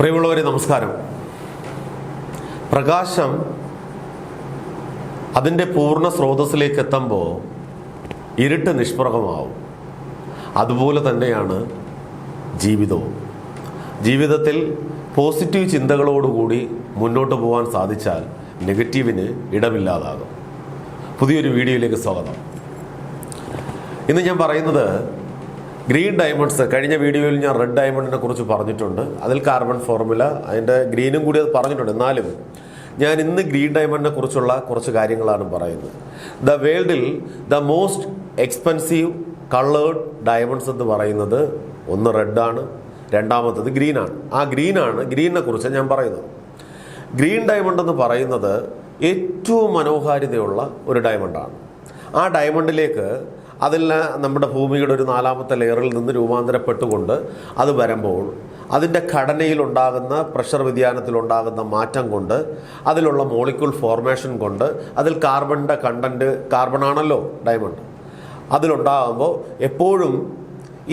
പ്രിയമുള്ളവരെ നമസ്കാരം. പ്രകാശം അതിൻ്റെ പൂർണ്ണ സ്രോതസ്സിലേക്ക് എത്തുമ്പോൾ ഇരുട്ട് നിഷ്പ്രഭമാവും. അതുപോലെ തന്നെയാണ് ജീവിതവും. ജീവിതത്തിൽ പോസിറ്റീവ് ചിന്തകളോടുകൂടി മുന്നോട്ട് പോകാൻ സാധിച്ചാൽ നെഗറ്റീവിന് ഇടമില്ലാതാകും. പുതിയൊരു വീഡിയോയിലേക്ക് സ്വാഗതം. ഇന്ന് ഞാൻ പറയുന്നത് ഗ്രീൻ ഡയമണ്ട്സ്. കഴിഞ്ഞ വീഡിയോയിൽ ഞാൻ റെഡ് ഡയമണ്ടിനെ കുറിച്ച് പറഞ്ഞിട്ടുണ്ട്. അതിൽ കാർബൺ ഫോർമുല, അതിൻ്റെ ഗ്രീനും കൂടി അത് പറഞ്ഞിട്ടുണ്ട്. എന്നാലും ഞാൻ ഇന്ന് ഗ്രീൻ ഡയമണ്ടിനെ കുറിച്ചുള്ള കുറച്ച് കാര്യങ്ങളാണ് പറയുന്നത്. ദ വേൾഡിൽ the most expensive coloured diamonds എന്ന് പറയുന്നത് ഒന്ന് റെഡാണ്, രണ്ടാമത്തത് ഗ്രീനാണ്. ആ ഗ്രീനിനെ കുറിച്ച് ഞാൻ പറയുന്നത്. ഗ്രീൻ ഡയമണ്ട് എന്ന് പറയുന്നത് ഏറ്റവും മനോഹാരിതയുള്ള ഒരു ഡയമണ്ടാണ്. ആ ഡയമണ്ടിലേക്ക് അതിൽ നമ്മുടെ ഭൂമിയുടെ ഒരു 4ാമത്തെ ലെയറിൽ നിന്ന് രൂപാന്തരപ്പെട്ടുകൊണ്ട് അത് വരുമ്പോൾ അതിൻ്റെ ഘടനയിലുണ്ടാകുന്ന പ്രഷർ വ്യതിയാനത്തിലുണ്ടാകുന്ന മാറ്റം കൊണ്ട്, അതിലുള്ള മോളിക്യൂൾ ഫോർമേഷൻ കൊണ്ട്, അതിൽ കാർബണിൻ്റെ കണ്ടൻറ്റ്, കാർബണാണല്ലോ ഡയമണ്ട്, അതിലുണ്ടാകുമ്പോൾ എപ്പോഴും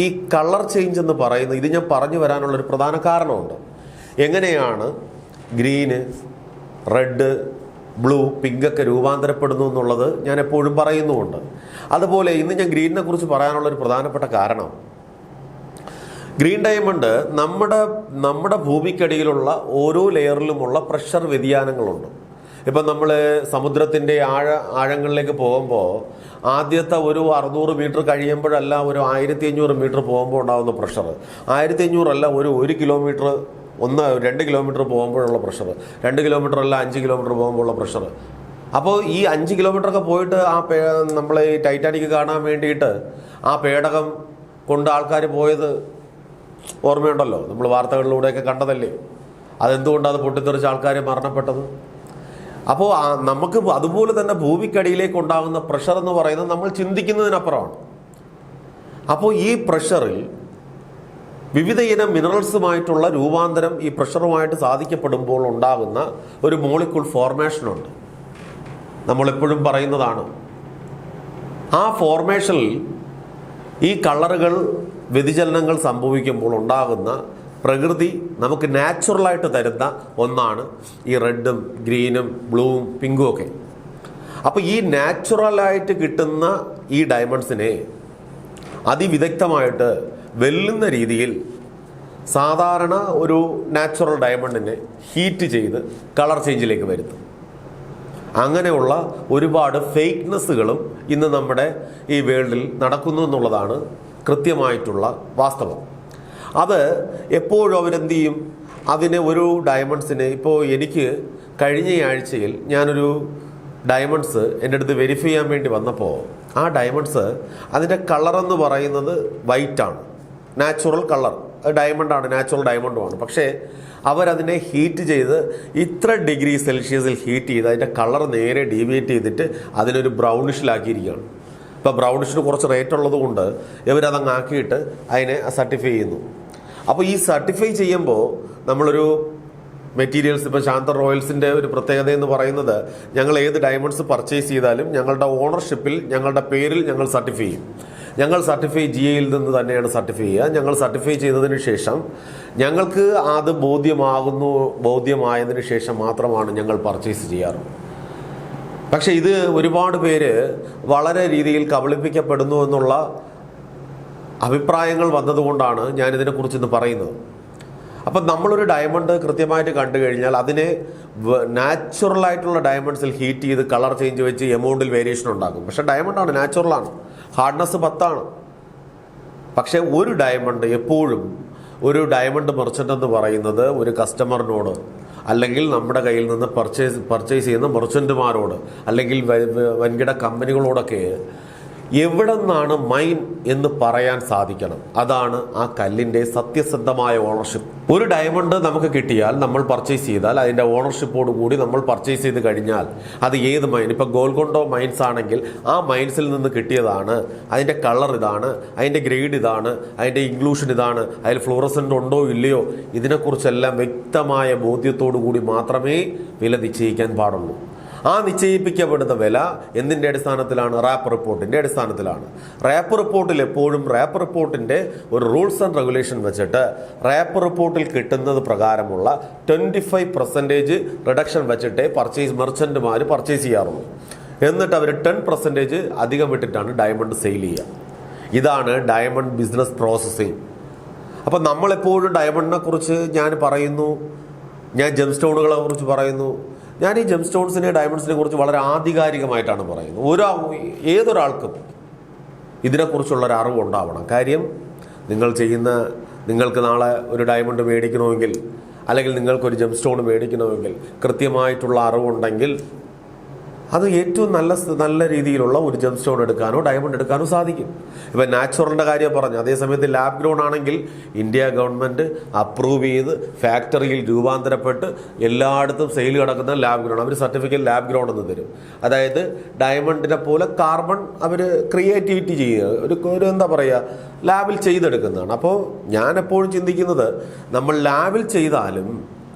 ഈ കളർ ചേഞ്ച് എന്ന് പറയുന്നത്, ഇത് ഞാൻ പറഞ്ഞു വരാനുള്ളൊരു പ്രധാന കാരണമുണ്ട്. എങ്ങനെയാണ് ഗ്രീന്, റെഡ്, ബ്ലൂ, പിങ്കൊക്കെ രൂപാന്തരപ്പെടുന്നു എന്നുള്ളത് ഞാൻ എപ്പോഴും പറയുന്നുമുണ്ട്. അതുപോലെ ഇന്ന് ഞാൻ ഗ്രീനിനെ കുറിച്ച് പറയാനുള്ളൊരു പ്രധാനപ്പെട്ട കാരണം, ഗ്രീൻ ഡയമണ്ട് നമ്മുടെ ഭൂമിക്കടിയിലുള്ള ഓരോ ലെയറിലുമുള്ള പ്രഷർ വ്യതിയാനങ്ങളുണ്ട്. ഇപ്പം നമ്മൾ സമുദ്രത്തിൻ്റെ ആഴങ്ങളിലേക്ക് പോകുമ്പോൾ ആദ്യത്തെ ഒരു 600 മീറ്റർ കഴിയുമ്പോഴല്ല, ഒരു 1500 മീറ്റർ പോകുമ്പോൾ ഉണ്ടാകുന്ന പ്രഷർ 1500 അല്ല, ഒരു 1 കിലോമീറ്റർ 2 കിലോമീറ്റർ പോകുമ്പോഴുള്ള പ്രഷർ, 2 കിലോമീറ്റർ അല്ല 5 കിലോമീറ്റർ പോകുമ്പോഴുള്ള പ്രഷർ. അപ്പോൾ ഈ 5 കിലോമീറ്ററൊക്കെ പോയിട്ട് നമ്മൾ ഈ ടൈറ്റാനിക് കാണാൻ വേണ്ടിയിട്ട് ആ പേടകം കൊണ്ട് ആൾക്കാർ പോയത് ഓർമ്മയുണ്ടല്ലോ, നമ്മൾ വാർത്തകളിലൂടെയൊക്കെ കണ്ടതല്ലേ. അതെന്തുകൊണ്ടാണ് അത് പൊട്ടിത്തെറിച്ച് ആൾക്കാർ മരണപ്പെട്ടത്? അപ്പോൾ നമുക്ക് അതുപോലെ തന്നെ ഭൂമിക്കടിയിലേക്ക് ഉണ്ടാകുന്ന പ്രഷർ എന്ന് പറയുന്നത് നമ്മൾ ചിന്തിക്കുന്നതിനപ്പുറമാണ്. അപ്പോൾ ഈ പ്രഷറിൽ വിവിധ ഇനം മിനറൽസുമായിട്ടുള്ള രൂപാന്തരം ഈ പ്രഷറുമായിട്ട് സാധിക്കപ്പെടുമ്പോൾ ഉണ്ടാകുന്ന ഒരു മോളിക്യൂൾ ഫോർമേഷനുണ്ട്. നമ്മളെപ്പോഴും പറയുന്നതാണ്. ആ ഫോർമേഷനിൽ ഈ കളറുകൾ, വ്യതിചലനങ്ങൾ സംഭവിക്കുമ്പോൾ ഉണ്ടാകുന്ന പ്രകൃതി നമുക്ക് നാച്ചുറലായിട്ട് തരുന്ന ഒന്നാണ് ഈ റെഡും ഗ്രീനും ബ്ലൂവും പിങ്കും ഒക്കെ. അപ്പോൾ ഈ നാച്ചുറലായിട്ട് കിട്ടുന്ന ഈ ഡയമണ്ട്സിനെ അതിവിദഗ്ധമായിട്ട് വെല്ലുന്ന രീതിയിൽ സാധാരണ ഒരു നാച്ചുറൽ ഡയമണ്ടിനെ ഹീറ്റ് ചെയ്ത് കളർ ചേഞ്ചിലേക്ക് വരുത്തും. അങ്ങനെയുള്ള ഒരുപാട് ഫേക്ക്നെസ്സുകളും ഇന്ന് നമ്മുടെ ഈ വേൾഡിൽ നടക്കുന്നു എന്നുള്ളതാണ് കൃത്യമായിട്ടുള്ള വാസ്തവം. അത് എപ്പോഴും അവരെന്ത് ചെയ്യും, അതിന് ഒരു ഡയമണ്ട്സിന്, ഇപ്പോൾ എനിക്ക് കഴിഞ്ഞ ആഴ്ചയിൽ ഞാനൊരു ഡയമണ്ട്സ് എൻ്റെ അടുത്ത് വെരിഫൈ ചെയ്യാൻ വേണ്ടി വന്നപ്പോൾ ആ ഡയമണ്ട്സ് അതിൻ്റെ കളറെന്ന് പറയുന്നത് വൈറ്റാണ്, നാച്ചുറൽ കളർ, ഡയമണ്ടാണ്, നാച്ചുറൽ ഡയമണ്ടുമാണ്. പക്ഷേ അവരതിനെ ഹീറ്റ് ചെയ്ത് ഇത്ര ഡിഗ്രി സെൽഷ്യസിൽ ഹീറ്റ് ചെയ്ത് അതിൻ്റെ കളർ നേരെ ഡീവിയേറ്റ് ചെയ്തിട്ട് അതിനൊരു ബ്രൗണിഷിലാക്കിയിരിക്കുകയാണ്. ഇപ്പോൾ ബ്രൗണിഷിന് കുറച്ച് റേറ്റ് ഉള്ളത് കൊണ്ട് ഇവരതങ്ങ് ആക്കിയിട്ട് അതിനെ സർട്ടിഫൈ ചെയ്യുന്നു. അപ്പോൾ ഈ സർട്ടിഫൈ ചെയ്യുമ്പോൾ നമ്മളൊരു മെറ്റീരിയൽസ്, ഇപ്പോൾ ശാന്ത റോയൽസിൻ്റെ ഒരു പ്രത്യേകത എന്ന് പറയുന്നത്, ഞങ്ങൾ ഏത് ഡയമണ്ട്സ് പർച്ചേസ് ചെയ്താലും ഞങ്ങളുടെ ഓണർഷിപ്പിൽ, ഞങ്ങളുടെ പേരിൽ ഞങ്ങൾ സർട്ടിഫൈ ചെയ്യും. ഞങ്ങൾ സർട്ടിഫൈ GIയിൽ നിന്ന് തന്നെയാണ് സർട്ടിഫൈ ചെയ്യുക. ഞങ്ങൾ സർട്ടിഫൈ ചെയ്തതിന് ശേഷം ഞങ്ങൾക്ക് അത് ബോധ്യമായതിനു ശേഷം മാത്രമാണ് ഞങ്ങൾ പർച്ചേസ് ചെയ്യാറ്. പക്ഷേ ഇത് ഒരുപാട് പേര് വളരെ രീതിയിൽ കബളിപ്പിക്കപ്പെടുന്നു എന്നുള്ള അഭിപ്രായങ്ങൾ വന്നതുകൊണ്ടാണ് ഞാനിതിനെക്കുറിച്ച് ഇന്ന് പറയുന്നത്. അപ്പം നമ്മളൊരു ഡയമണ്ട് കൃത്യമായിട്ട് കണ്ടു കഴിഞ്ഞാൽ അതിനെ നാച്ചുറലായിട്ടുള്ള ഡയമണ്ട്സിൽ ഹീറ്റ് ചെയ്ത് കളർ ചേഞ്ച് വെച്ച് എമൗണ്ടിൽ വേരിയേഷൻ ഉണ്ടാക്കും. പക്ഷേ ഡയമണ്ടാണ്, നാച്ചുറലാണ്, ഹാർഡ്നെസ് 10ആണ്. പക്ഷേ ഒരു ഡയമണ്ട് എപ്പോഴും, ഒരു ഡയമണ്ട് മെർച്ചൻ്റ് എന്ന് പറയുന്നത് ഒരു കസ്റ്റമറിനോട്, അല്ലെങ്കിൽ നമ്മുടെ കയ്യിൽ നിന്ന് പർച്ചേസ് ചെയ്യുന്ന മെർച്ചൻറ്റുമാരോട്, അല്ലെങ്കിൽ വൻകിട കമ്പനികളോടൊക്കെ എവിടെ നിന്നാണ് മൈൻ എന്ന് പറയാൻ സാധിക്കണം. അതാണ് ആ കല്ലിൻ്റെ സത്യസന്ധമായ ഓണർഷിപ്പ്. ഒരു ഡയമണ്ട് നമുക്ക് കിട്ടിയാൽ, നമ്മൾ പർച്ചേസ് ചെയ്താൽ, അതിൻ്റെ ഓണർഷിപ്പോട് കൂടി നമ്മൾ പർച്ചേസ് ചെയ്ത് കഴിഞ്ഞാൽ അത് ഏത് മൈൻ, ഇപ്പോൾ ഗോൽക്കൊണ്ടോ മൈൻസ് ആണെങ്കിൽ ആ മൈൻസിൽ നിന്ന് കിട്ടിയതാണ്, അതിൻ്റെ കളർ ഇതാണ്, അതിൻ്റെ ഗ്രേഡ് ഇതാണ്, അതിൻ്റെ ഇൻക്ലൂഷൻ ഇതാണ്, അതിൽ ഫ്ലൂറസെൻ്റ് ഉണ്ടോ ഇല്ലയോ, ഇതിനെക്കുറിച്ചെല്ലാം വ്യക്തമായ ബോധ്യത്തോടു കൂടി മാത്രമേ വില നിശ്ചയിക്കാൻ പാടുള്ളൂ. ആ നിശ്ചയിപ്പിക്കപ്പെടുന്ന വില എന്തിൻ്റെ അടിസ്ഥാനത്തിലാണ്? റാപ്പ് റിപ്പോർട്ടിൻ്റെ അടിസ്ഥാനത്തിലാണ്. റാപ്പ് റിപ്പോർട്ടിൽ എപ്പോഴും റാപ്പ് റിപ്പോർട്ടിൻ്റെ ഒരു റൂൾസ് ആൻഡ് റെഗുലേഷൻ വെച്ചിട്ട് റാപ്പ് റിപ്പോർട്ടിൽ കിട്ടുന്നത് പ്രകാരമുള്ള 25% റിഡക്ഷൻ വെച്ചിട്ടേ മെർച്ചന്റുമാർ പർച്ചേസ് ചെയ്യാറുള്ളൂ. എന്നിട്ട് അവർ 10% അധികം വിട്ടിട്ടാണ് ഡയമണ്ട് സെയിൽ ചെയ്യുക. ഇതാണ് ഡയമണ്ട് ബിസിനസ് പ്രോസസ്സിങ്. അപ്പം നമ്മളെപ്പോഴും ഡയമണ്ടിനെ കുറിച്ച് ഞാൻ പറയുന്നു, ഞാൻ ജെം സ്റ്റോണുകളെ കുറിച്ച് പറയുന്നു. ഞാൻ ഈ ജെം സ്റ്റോൺസിനെ ഡയമണ്ട്സിനെ കുറിച്ച് വളരെ ആധികാരികമായിട്ടാണ് പറയുന്നത്. ഏതൊരാൾക്കും ഇതിനെക്കുറിച്ചുള്ള ഒരു അറിവ് ഉണ്ടാവണം. കാര്യം നിങ്ങൾക്ക് നാളെ ഒരു ഡയമണ്ട് മേടിക്കണമെങ്കിൽ, അല്ലെങ്കിൽ നിങ്ങൾക്കൊരു ജെം സ്റ്റോൺ മേടിക്കണമെങ്കിൽ കൃത്യമായിട്ടുള്ള അറിവുണ്ടെങ്കിൽ അത് ഏറ്റവും നല്ല രീതിയിലുള്ള ഒരു ജെം സ്റ്റോൺ എടുക്കാനോ ഡയമണ്ട് എടുക്കാനോ സാധിക്കും. ഇപ്പം നാച്ചുറലിൻ്റെ കാര്യം പറഞ്ഞു. അതേസമയത്ത് ലാബ് ഗ്രോൺ ആണെങ്കിൽ ഇന്ത്യ ഗവൺമെൻറ് അപ്രൂവ് ചെയ്ത് ഫാക്ടറിയിൽ രൂപാന്തരപ്പെട്ട് എല്ലായിടത്തും സെയിൽ കിടക്കുന്ന ലാബ് ഗ്രോൺ അവർ സർട്ടിഫിക്കറ്റ് ലാബ് ഗ്രോൺ എന്ന് തരും. അതായത് ഡയമണ്ടിനെ പോലെ കാർബൺ അവർ ക്രിയേറ്റിവിറ്റി ചെയ്യുക, ഒരു എന്താ പറയുക, ലാബിൽ ചെയ്തെടുക്കുന്നതാണ്. അപ്പോൾ ഞാൻ എപ്പോഴും ചിന്തിക്കുന്നത്, നമ്മൾ ലാബിൽ ചെയ്താലും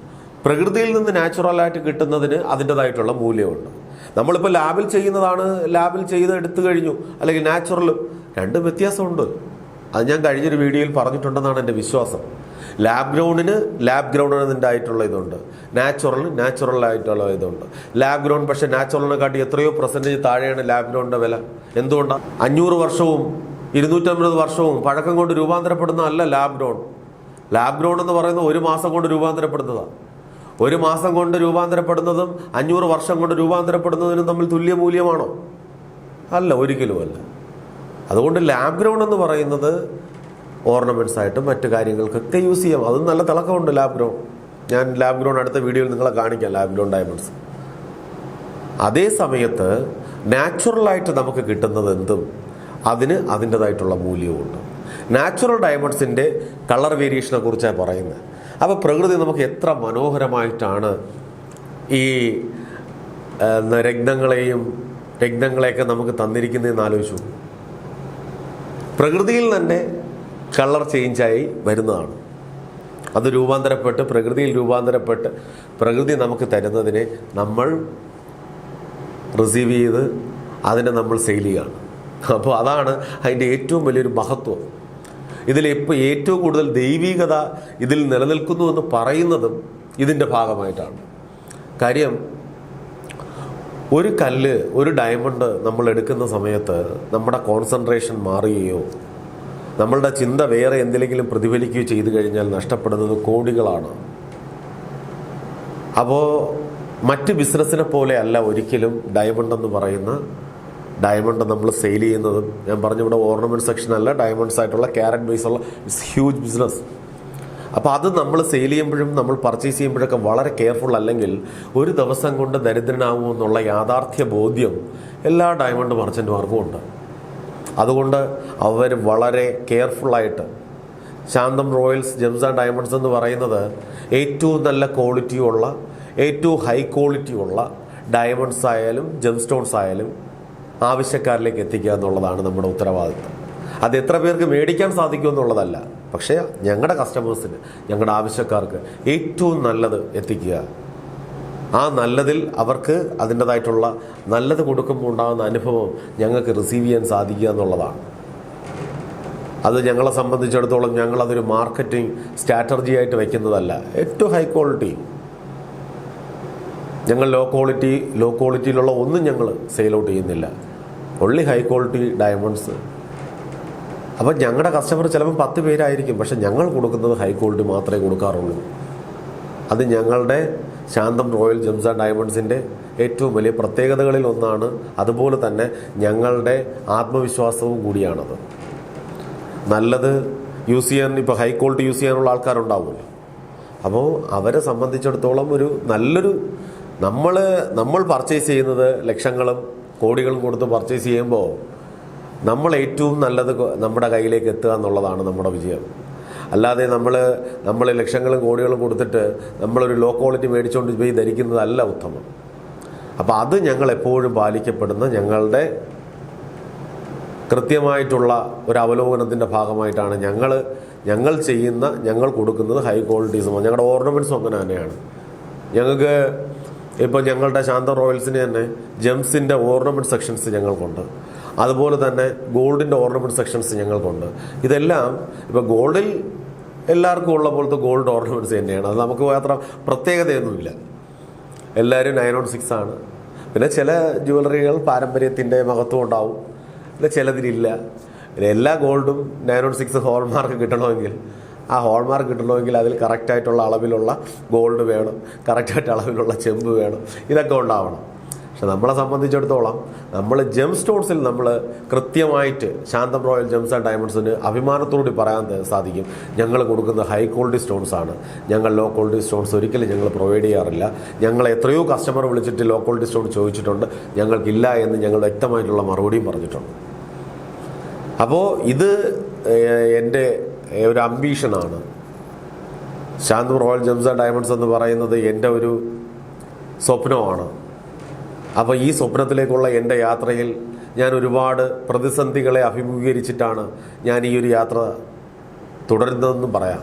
പ്രകൃതിയിൽ നിന്ന് നാച്ചുറലായിട്ട് കിട്ടുന്നതിന് അതിൻ്റെതായിട്ടുള്ള മൂല്യമുണ്ട്. നമ്മളിപ്പോൾ ലാബിൽ ചെയ്യുന്നതാണ്, ലാബിൽ ചെയ്ത് എടുത്തു കഴിഞ്ഞു, അല്ലെങ്കിൽ നാച്ചുറലും രണ്ടും വ്യത്യാസമുണ്ട്. അത് ഞാൻ കഴിഞ്ഞൊരു വീഡിയോയിൽ പറഞ്ഞിട്ടുണ്ടെന്നാണ് എൻ്റെ വിശ്വാസം. ലാബ് ഗ്രൗണ്ടിൻ്റെ ആയിട്ടുള്ള ഇതുണ്ട്, നാച്ചുറലായിട്ടുള്ള ഇതുണ്ട്. ലാബ് ഗ്രൗണ്ട് പക്ഷേ നാച്ചുറലിനെക്കാട്ടി എത്രയോ % താഴെയാണ് ലാബ് ഗ്രൗണ്ടിൻ്റെ വില. എന്തുകൊണ്ടാണ്? 500 വർഷവും 250 വർഷവും പഴക്കം കൊണ്ട് രൂപാന്തരപ്പെടുന്ന അല്ല ലാബ് ഗ്രൗണ്ട് എന്ന് പറയുന്നത് 1 മാസം കൊണ്ട് രൂപാന്തരപ്പെടുന്നതാണ്. 1 മാസം കൊണ്ട് രൂപാന്തരപ്പെടുന്നതും 500 വർഷം കൊണ്ട് രൂപാന്തരപ്പെടുന്നതിനും തമ്മിൽ തുല്യ മൂല്യമാണോ? അല്ല, ഒരിക്കലുമല്ല. അതുകൊണ്ട് ലാബ് ഗ്രൗണ്ട് എന്ന് പറയുന്നത് ഓർണമെന്റ്സ് ആയിട്ടും മറ്റു കാര്യങ്ങൾക്കൊക്കെ യൂസ് ചെയ്യാം. അതും നല്ല തിളക്കമുണ്ട് ലാബ് ഗ്രൗണ്ട്. ഞാൻ ലാബ് ഗ്രൗണ്ട് അടുത്ത വീഡിയോയിൽ നിങ്ങളെ കാണിക്കാം, ലാബ് ഗ്രൗണ്ട് ഡയമണ്ട്സ്. അതേ സമയത്ത് നാച്ചുറലായിട്ട് നമുക്ക് കിട്ടുന്നത് എന്തും അതിന് അതിൻ്റെതായിട്ടുള്ള മൂല്യവുമുണ്ട്. നാച്ചുറൽ ഡയമണ്ട്സിൻ്റെ കളർ വേരിയേഷനെ കുറിച്ചാണ് പറയുന്നത്. അപ്പോൾ പ്രകൃതി നമുക്ക് എത്ര മനോഹരമായിട്ടാണ് ഈ രത്നങ്ങളെയൊക്കെ നമുക്ക് തന്നിരിക്കുന്നതെന്ന് ആലോചിച്ചു. പ്രകൃതിയിൽ തന്നെ കളർ ചേഞ്ചായി വരുന്നതാണ്. അത് പ്രകൃതിയിൽ രൂപാന്തരപ്പെട്ട് പ്രകൃതി നമുക്ക് തരുന്നതിനെ നമ്മൾ റിസീവ് ചെയ്ത് അതിനെ നമ്മൾ സെയിൽ ചെയ്യുകയാണ്. അപ്പോൾ അതാണ് അതിൻ്റെ ഏറ്റവും വലിയൊരു മഹത്വം. ഇതിലിപ്പോൾ ഏറ്റവും കൂടുതൽ ദൈവികത ഇതിൽ നിലനിൽക്കുന്നു എന്ന് പറയുന്നതും ഇതിൻ്റെ ഭാഗമായിട്ടാണ്. കാര്യം, ഒരു ഡയമണ്ട് നമ്മൾ എടുക്കുന്ന സമയത്ത് നമ്മുടെ കോൺസെൻട്രേഷൻ മാറുകയോ നമ്മളുടെ ചിന്ത വേറെ എന്തിലെങ്കിലും പ്രതിഫലിക്കുകയോ ചെയ്തു കഴിഞ്ഞാൽ നഷ്ടപ്പെടുന്നത് കോടികളാണ്. അപ്പോൾ മറ്റ് ബിസിനസ്സിനെ പോലെ അല്ല ഒരിക്കലും ഡയമണ്ട് എന്ന് പറയുന്ന ഡയമണ്ട് നമ്മൾ സെയിൽ ചെയ്യുന്നതും. ഞാൻ പറഞ്ഞു, ഇവിടെ ഓർണമെന്റ് സെക്ഷൻ അല്ല, ഡയമണ്ട്സ് ആയിട്ടുള്ള ക്യാരറ്റ് ബേസ് ഉള്ള ഇറ്റ്സ് ഹ്യൂജ് ബിസിനസ്. അപ്പോൾ അത് നമ്മൾ സെയിൽ ചെയ്യുമ്പോഴും നമ്മൾ പർച്ചേസ് ചെയ്യുമ്പോഴൊക്കെ വളരെ കെയർഫുൾ അല്ലെങ്കിൽ ഒരു ദിവസം കൊണ്ട് ദരിദ്രനാകുമോ എന്നുള്ള യാഥാർത്ഥ്യ ബോധ്യം എല്ലാ ഡയമണ്ട് മർച്ചന്റുമാർക്കും ഉണ്ട്. അതുകൊണ്ട് അവർ വളരെ കെയർഫുള്ളായിട്ട് ശാന്തം റോയൽസ് ജെംസ് ആൻഡ് ഡയമണ്ട്സ് എന്ന് പറയുന്നത് ഏറ്റവും നല്ല ക്വാളിറ്റിയുള്ള, ഏറ്റവും ഹൈ ക്വാളിറ്റിയുള്ള ഡയമണ്ട്സ് ആയാലും ജെം സ്റ്റോൺസ് ആയാലും ആവശ്യക്കാരിലേക്ക് എത്തിക്കുക എന്നുള്ളതാണ് നമ്മുടെ ഉത്തരവാദിത്വം. അത് എത്ര പേർക്ക് മേടിക്കാൻ സാധിക്കുമെന്നുള്ളതല്ല, പക്ഷേ ഞങ്ങളുടെ കസ്റ്റമേഴ്സിന്, ഞങ്ങളുടെ ആവശ്യക്കാർക്ക് ഏറ്റവും നല്ലത് എത്തിക്കുക. ആ നല്ലതിൽ അവർക്ക് അതിൻ്റെതായിട്ടുള്ള നല്ലത് കൊടുക്കുമ്പോൾ ഉണ്ടാകുന്ന അനുഭവം ഞങ്ങൾക്ക് റിസീവ് ചെയ്യാൻ സാധിക്കുക എന്നുള്ളതാണ്. അത് ഞങ്ങളെ സംബന്ധിച്ചിടത്തോളം ഞങ്ങളതൊരു മാർക്കറ്റിംഗ് സ്ട്രാറ്റജി ആയിട്ട് വയ്ക്കുന്നതല്ല. ഏറ്റവും ഹൈ ക്വാളിറ്റി, ഞങ്ങൾ ലോ ക്വാളിറ്റിയിലുള്ള ഒന്നും ഞങ്ങൾ സെയിൽ ഔട്ട് ചെയ്യുന്നില്ല. Only high quality diamonds. അപ്പം ഞങ്ങളുടെ കസ്റ്റമർ ചിലപ്പോൾ 10 പേരായിരിക്കും, പക്ഷെ ഞങ്ങൾ കൊടുക്കുന്നത് ഹൈ ക്വാളിറ്റി മാത്രമേ കൊടുക്കാറുള്ളൂ. അത് ഞങ്ങളുടെ ശാന്തം റോയൽ ജെംസ് ആൻഡ് ഡയമണ്ട്സിൻ്റെ ഏറ്റവും വലിയ പ്രത്യേകതകളിൽ ഒന്നാണ്. അതുപോലെ തന്നെ ഞങ്ങളുടെ ആത്മവിശ്വാസവും കൂടിയാണത്. നല്ലത് യൂസ് ചെയ്യാൻ, ഇപ്പോൾ ഹൈ ക്വാളിറ്റി യൂസ് ചെയ്യാനുള്ള ആൾക്കാരുണ്ടാവുമല്ലോ. അപ്പോൾ അവരെ സംബന്ധിച്ചിടത്തോളം നമ്മൾ പർച്ചേസ് ചെയ്യുന്നത് ലക്ഷങ്ങളും കോടികളും കൊടുത്ത് പർച്ചേസ് ചെയ്യുമ്പോൾ നമ്മൾ ഏറ്റവും നല്ലത് നമ്മുടെ കയ്യിലേക്ക് എത്തുക എന്നുള്ളതാണ് നമ്മുടെ വിജയം. അല്ലാതെ നമ്മൾ ലക്ഷങ്ങളും കോടികളും കൊടുത്തിട്ട് നമ്മളൊരു ലോ ക്വാളിറ്റി മേടിച്ചുകൊണ്ട് പോയി ധരിക്കുന്നതല്ല ഉത്തമം. അപ്പോൾ അത് ഞങ്ങൾ എപ്പോഴും പാലിക്കപ്പെടുന്ന ഞങ്ങളുടെ കൃത്യമായിട്ടുള്ള ഒരു അവലോകനത്തിൻ്റെ ഭാഗമായിട്ടാണ് ഞങ്ങൾ കൊടുക്കുന്നത് ഹൈ ക്വാളിറ്റീസും. ഞങ്ങളുടെ ഓർണമെൻറ്റ്സും അങ്ങനെ തന്നെയാണ്. ഞങ്ങൾക്ക് ഇപ്പോൾ ഞങ്ങളുടെ ശാന്തം റോയൽസിന് തന്നെ ജെംസിൻ്റെ ഓർണമെൻറ്റ് സെക്ഷൻസ് ഞങ്ങൾക്കുണ്ട്. അതുപോലെ തന്നെ ഗോൾഡിൻ്റെ ഓർണമെൻറ്റ് സെക്ഷൻസ് ഞങ്ങൾക്കുണ്ട്. ഇതെല്ലാം ഇപ്പോൾ ഗോൾഡിൽ എല്ലാവർക്കും ഉള്ള പോലത്തെ ഗോൾഡ് ഓർണമെൻറ്റ്സ് തന്നെയാണ്. അത് നമുക്ക് മാത്രം പ്രത്യേകതയൊന്നുമില്ല. എല്ലാവരും 916 ആണ്. പിന്നെ ചില ജ്വല്ലറികൾ പാരമ്പര്യത്തിൻ്റെ മഹത്വം ഉണ്ടാവും, പിന്നെ ചിലതിലില്ല. പിന്നെ എല്ലാ ഗോൾഡും 916 ഹോൾമാർക്ക് കിട്ടണമെങ്കിൽ അതിൽ കറക്റ്റായിട്ടുള്ള അളവിലുള്ള ഗോൾഡ് വേണം, കറക്റ്റായിട്ട് അളവിലുള്ള ചെമ്പ് വേണം, ഇതൊക്കെ ഉണ്ടാവണം. പക്ഷെ നമ്മളെ സംബന്ധിച്ചിടത്തോളം നമ്മൾ ജെം സ്റ്റോൺസിൽ നമ്മൾ കൃത്യമായിട്ട് ശാന്തം റോയൽ ജെംസ് ആൻഡ് ഡയമണ്ട്സിന് അഭിമാനത്തോടെ പറയാൻ സാധിക്കും, ഞങ്ങൾ കൊടുക്കുന്ന ഹൈ ക്വാളിറ്റി സ്റ്റോൺസ് ആണ്. ഞങ്ങൾ ലോ ക്വാളിറ്റി സ്റ്റോൺസ് ഒരിക്കലും ഞങ്ങൾ പ്രൊവൈഡ് ചെയ്യാറില്ല. ഞങ്ങൾ എത്രയോ കസ്റ്റമർ വിളിച്ചിട്ട് ലോ ക്വാളിറ്റി സ്റ്റോൺ ചോദിച്ചിട്ടുണ്ട്, ഞങ്ങൾക്കില്ല എന്ന് ഞങ്ങൾ വ്യക്തമായിട്ടുള്ള മറുപടിയും പറഞ്ഞിട്ടുണ്ട്. അപ്പോൾ ഇത് എൻ്റെ ഒരു അംബീഷനാണ്. ശാന്തം റോയൽ ജെംസ് ആൻഡ് ഡയമണ്ട്സ് എന്ന് പറയുന്നത് എൻ്റെ ഒരു സ്വപ്നമാണ്. അപ്പോൾ ഈ സ്വപ്നത്തിലേക്കുള്ള എൻ്റെ യാത്രയിൽ ഞാൻ ഒരുപാട് പ്രതിസന്ധികളെ അഭിമുഖീകരിച്ചിട്ടാണ് ഞാൻ ഈ ഒരു യാത്ര തുടരുന്നതെന്നും പറയാം.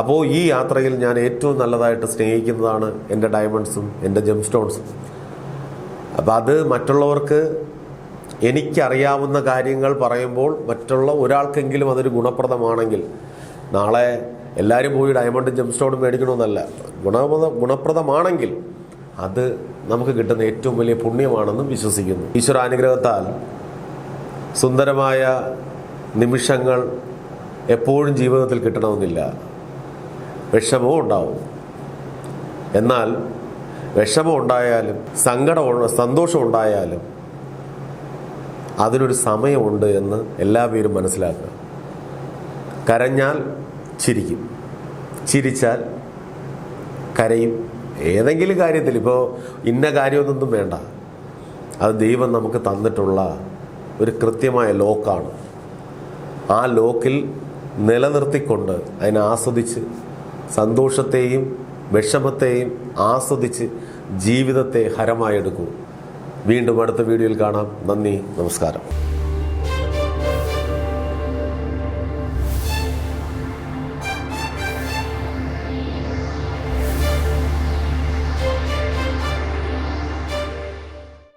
അപ്പോൾ ഈ യാത്രയിൽ ഞാൻ ഏറ്റവും നല്ലതായിട്ട് സ്നേഹിക്കുന്നതാണ് എൻ്റെ ഡയമണ്ട്സും എൻ്റെ ജെം സ്റ്റോൺസും. അപ്പോൾ അത് മറ്റുള്ളവർക്ക് എനിക്കറിയാവുന്ന കാര്യങ്ങൾ പറയുമ്പോൾ മറ്റുള്ള ഒരാൾക്കെങ്കിലും അതൊരു ഗുണപ്രദമാണെങ്കിൽ, നാളെ എല്ലാവരും പോയി ഡയമണ്ടും ജെം സ്റ്റോണും മേടിക്കണമെന്നല്ല, ഗുണപ്രദമാണെങ്കിൽ അത് നമുക്ക് കിട്ടുന്ന ഏറ്റവും വലിയ പുണ്യമാണെന്നും വിശ്വസിക്കുന്നു. ഈശ്വരാനുഗ്രഹത്താൽ സുന്ദരമായ നിമിഷങ്ങൾ എപ്പോഴും ജീവിതത്തിൽ കിട്ടണമെന്നില്ല. വിഷമവും ഉണ്ടാവും. എന്നാൽ വിഷമം ഉണ്ടായാലും സന്തോഷം ഉണ്ടായാലും അതിനൊരു സമയമുണ്ട് എന്ന് എല്ലാവരും മനസ്സിലാക്കുക. കരഞ്ഞാൽ ചിരിക്കും, ചിരിച്ചാൽ കരയും. ഏതെങ്കിലും കാര്യത്തിൽ, ഇപ്പോൾ ഇന്ന കാര്യമൊന്നും വേണ്ട, അത് ദൈവം നമുക്ക് തന്നിട്ടുള്ള ഒരു കൃത്യമായ ലോക്കാണ്. ആ ലോക്കിൽ നിലനിർത്തിക്കൊണ്ട് അതിനെ ആസ്വദിച്ച്, സന്തോഷത്തെയും വിഷമത്തെയും ആസ്വദിച്ച് ജീവിതത്തെ ഹരമായെടുക്കൂ. വീണ്ടും അടുത്ത വീഡിയോയിൽ കാണാം. നന്ദി, നമസ്കാരം.